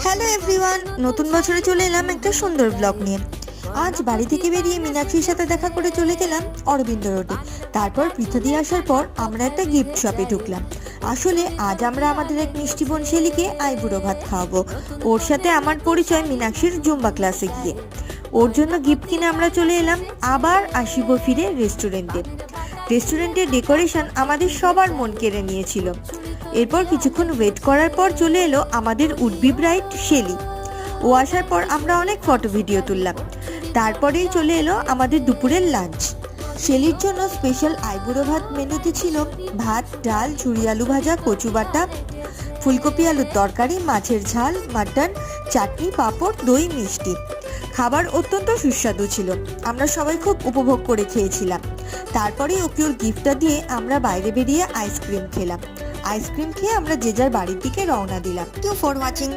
Hello everyone, নতুন বছরে চলে এলাম একটা সুন্দর ব্লগ নিয়ে। আজ বাড়ি থেকে বেরিয়ে মীনাক্ষীর সাথে দেখা করে চলে গেলাম অরবিন্দ রোডে। তারপর পৃথা দিয়ে আসার পর আমরা একটা গিফট শপে ঢুকলাম। আসলে আজ আমরা আমাদের এক মিষ্টি বোন শেলিকে আইবুড়ো ভাত খাওয়াবো। ওর সাথে আমার পরিচয় মীনাক্ষীর জুম্বা ক্লাসে গিয়ে। ওর জন্য গিফট কিনে আমরা চলে এলাম আবার আসিব ফিরে রেস্টুরেন্টের ডেকোরেশন আমাদের সবার মন কেড়ে নিয়েছিল। এরপর কিছুক্ষণ ওয়েট করার পর চলে এলো আমাদের উডবি ব্রাইড শেলি। ও আসার পর আমরা অনেক ফটো ভিডিও তুললাম। তারপরেই চলে এলো আমাদের দুপুরের লাঞ্চ। শেলির জন্য স্পেশাল আইবুড়ো ভাত মেনুতে ছিল ভাত, ডাল, ঝুরি আলু ভাজা, কচু বাটা, ফুলকপি আলুর তরকারি, মাছের ঝাল, মাটন, চাটনি, পাঁপড়, দই, মিষ্টি। খাবার অত্যন্ত সুস্বাদু ছিল। আমরা সবাই খুব উপভোগ করে খেয়েছিলাম। তারপরে ওকে ওর গিফটটা দিয়ে আমরা বাইরে বেরিয়ে আইসক্রিম খেলাম। আইসক্রিম খেয়ে আমরা যে যার বাড়ির দিকে রওনা দিলাম। Thank you for watching.